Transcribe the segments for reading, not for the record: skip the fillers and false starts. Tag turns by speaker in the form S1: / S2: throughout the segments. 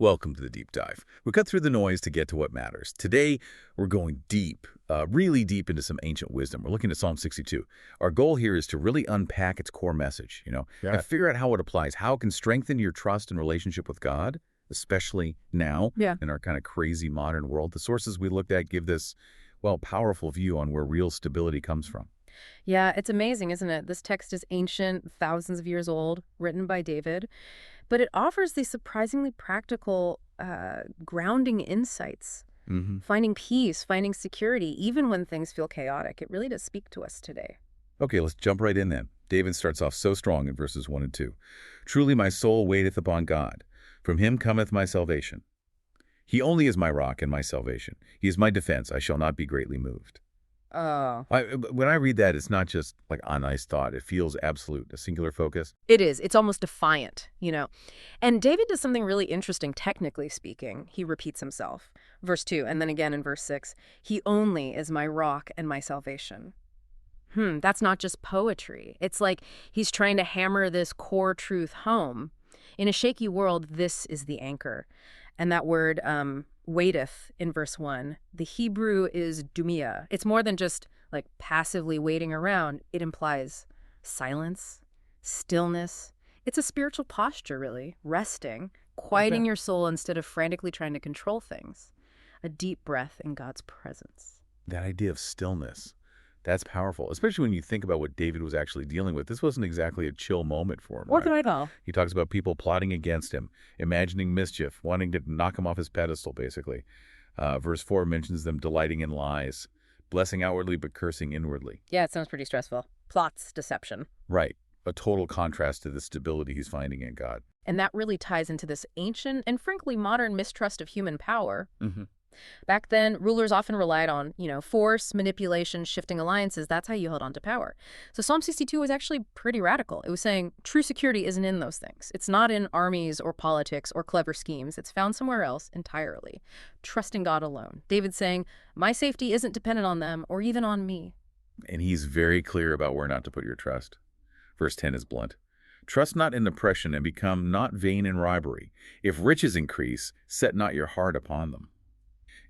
S1: Welcome to the deep dive. We cut through the noise to get to what matters. Today, we're going deep, really deep into some ancient wisdom. We're looking at Psalm 62. Our goal here is to really unpack its core message,
S2: Yeah.
S1: and figure out how it applies, how it can strengthen your trust and relationship with God, especially now
S2: Yeah.
S1: in our kind of crazy modern world. The sources we looked at give this, well, powerful view on where real stability comes from.
S2: Yeah, it's amazing, isn't it? This text is ancient, thousands of years old, written by David, but it offers these surprisingly practical, grounding insights.
S1: hmm
S2: Finding peace, finding security, even when things feel chaotic. It really does speak to us today.
S1: Okay, let's jump right in then. David starts off so strong in verses 1 and 2. Truly my soul waiteth upon God. From him cometh my salvation. He only is my rock and my salvation. He is my defense. I shall not be greatly moved.
S2: Oh.
S1: When I read that, it's not just like a nice thought. It feels absolute, a singular focus.
S2: It is. It's almost defiant. And David does something really interesting, technically speaking. He repeats himself. Verse 2, and then again in verse 6. He only is my rock and my salvation. That's not just poetry. It's like he's trying to hammer this core truth home. In a shaky world, this is the anchor. And that word, waiteth in verse 1, the Hebrew is dumia. It's more than just like passively waiting around. It implies silence, stillness. It's a spiritual posture, really, resting, quieting your soul instead of frantically trying to control things. A deep breath in God's presence.
S1: That idea of stillness, that's powerful, especially when you think about what David was actually dealing with. This wasn't exactly a chill moment for him,
S2: What
S1: right?
S2: I know?
S1: He talks about people plotting against him, imagining mischief, wanting to knock him off his pedestal, basically. Verse 4 mentions them delighting in lies, blessing outwardly but cursing inwardly.
S2: Yeah, it sounds pretty stressful. Plots, deception.
S1: Right. A total contrast to the stability he's finding in God.
S2: And that really ties into this ancient and frankly modern mistrust of human power.
S1: Mm-hmm.
S2: Back then, rulers often relied on, force, manipulation, shifting alliances. That's how you held on to power. So Psalm 62 was actually pretty radical. It was saying true security isn't in those things. It's not in armies or politics or clever schemes. It's found somewhere else entirely. Trusting God alone. David saying, my safety isn't dependent on them or even on me.
S1: And he's very clear about where not to put your trust. Verse 10 is blunt. Trust not in oppression and become not vain in robbery. If riches increase, set not your heart upon them.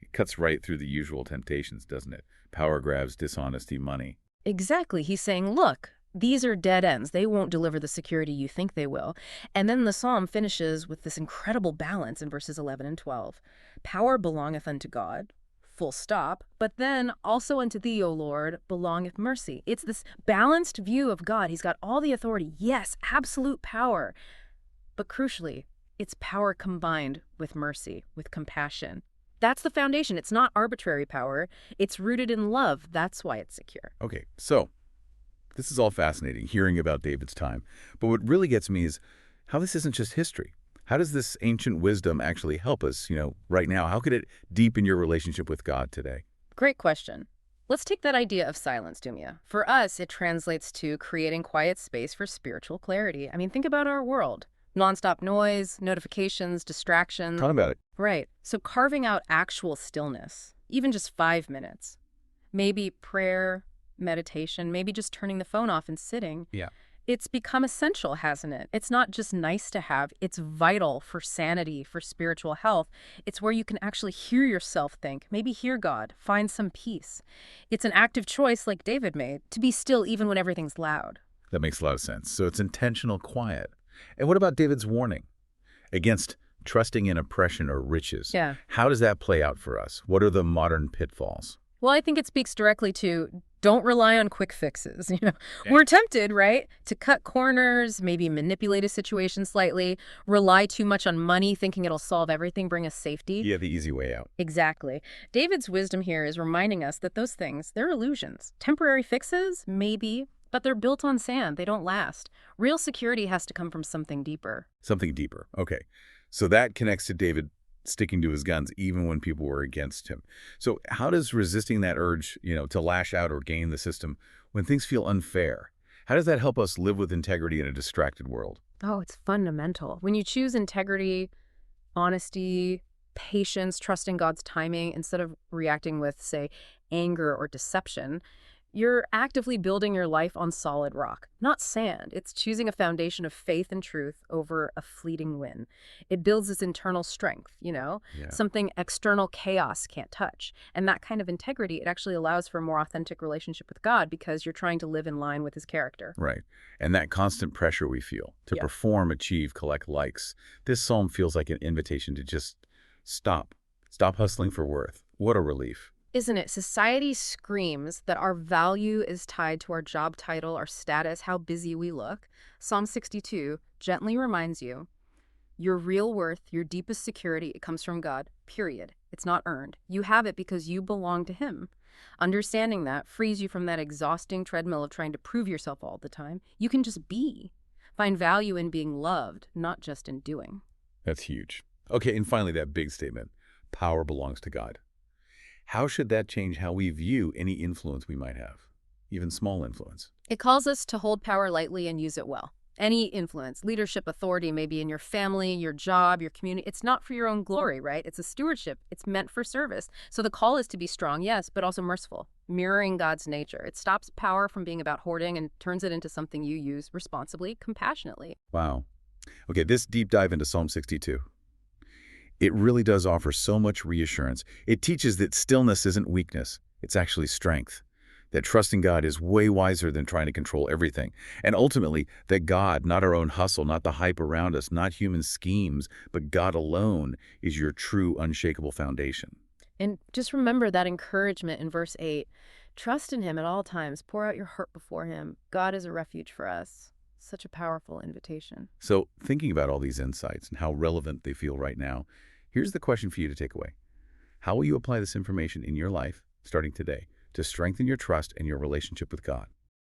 S1: It cuts right through the usual temptations, doesn't it? Power grabs, dishonesty, money.
S2: Exactly. He's saying, look, these are dead ends. They won't deliver the security you think they will. And then the psalm finishes with this incredible balance in verses 11 and 12. Power belongeth unto God, full stop, but then also unto thee, O Lord, belongeth mercy. It's this balanced view of God. He's got all the authority. Yes, absolute power. But crucially, it's power combined with mercy, with compassion. That's the foundation. It's not arbitrary power. It's rooted in love. That's why it's secure.
S1: Okay, so this is all fascinating, hearing about David's time. But what really gets me is how this isn't just history. How does this ancient wisdom actually help us, right now? How could it deepen your relationship with God today?
S2: Great question. Let's take that idea of silence, Dumia. For us, it translates to creating quiet space for spiritual clarity. I mean, think about our world. Nonstop noise, notifications, distractions.
S1: Tell me about it.
S2: Right. So carving out actual stillness, even just 5 minutes, maybe prayer, meditation, maybe just turning the phone off and sitting.
S1: Yeah.
S2: It's become essential, hasn't it? It's not just nice to have. It's vital for sanity, for spiritual health. It's where you can actually hear yourself think, maybe hear God, find some peace. It's an active choice like David made, to be still even when everything's loud.
S1: That makes a lot of sense. So it's intentional quiet. And what about David's warning against trusting in oppression or riches?
S2: Yeah.
S1: How does that play out for us? What are the modern pitfalls?
S2: Well, I think it speaks directly to don't rely on quick fixes. We're tempted, right, to cut corners, maybe manipulate a situation slightly, rely too much on money, thinking it'll solve everything, bring us safety.
S1: Yeah, the easy way out.
S2: Exactly. David's wisdom here is reminding us that those things, they're illusions. Temporary fixes, maybe, but they're built on sand. They don't last. Real security has to come from something deeper.
S1: Something deeper. Okay. So that connects to David sticking to his guns even when people were against him. So how does resisting that urge, to lash out or game the system when things feel unfair? How does that help us live with integrity in a distracted world?
S2: Oh, it's fundamental. When you choose integrity, honesty, patience, trusting God's timing, instead of reacting with, say, anger or deception, You're actively building your life on solid rock, not sand. It's choosing a foundation of faith and truth over a fleeting win. It builds this internal strength,
S1: Yeah.
S2: something external chaos can't touch. And that kind of integrity, it actually allows for a more authentic relationship with God because you're trying to live in line with his character.
S1: Right. And that constant pressure we feel to
S2: Yeah.
S1: perform, achieve, collect likes. This psalm feels like an invitation to just stop. Stop hustling for worth. What a relief.
S2: Isn't it? Society screams that our value is tied to our job title, our status, how busy we look. Psalm 62 gently reminds you, your real worth, your deepest security, it comes from God, period. It's not earned. You have it because you belong to him. Understanding that frees you from that exhausting treadmill of trying to prove yourself all the time. You can just be. Find value in being loved, not just in doing.
S1: That's huge. Okay, and finally, that big statement. Power belongs to God. How should that change how we view any influence we might have, even small influence?
S2: It calls us to hold power lightly and use it well. Any influence, leadership, authority, maybe in your family, your job, your community, it's not for your own glory, right? It's a stewardship. It's meant for service. So the call is to be strong, yes, but also merciful, mirroring God's nature. It stops power from being about hoarding and turns it into something you use responsibly, compassionately.
S1: Wow. Okay, this deep dive into Psalm 62. It really does offer so much reassurance. It teaches that stillness isn't weakness. It's actually strength. That trusting God is way wiser than trying to control everything. And ultimately, that God, not our own hustle, not the hype around us, not human schemes, but God alone is your true, unshakable foundation.
S2: And just remember that encouragement in verse 8. Trust in him at all times. Pour out your heart before him. God is a refuge for us. Such a powerful invitation.
S1: So, thinking about all these insights and how relevant they feel right now, here's the question for you to take away. How will you apply this information in your life, starting today, to strengthen your trust and your relationship with God?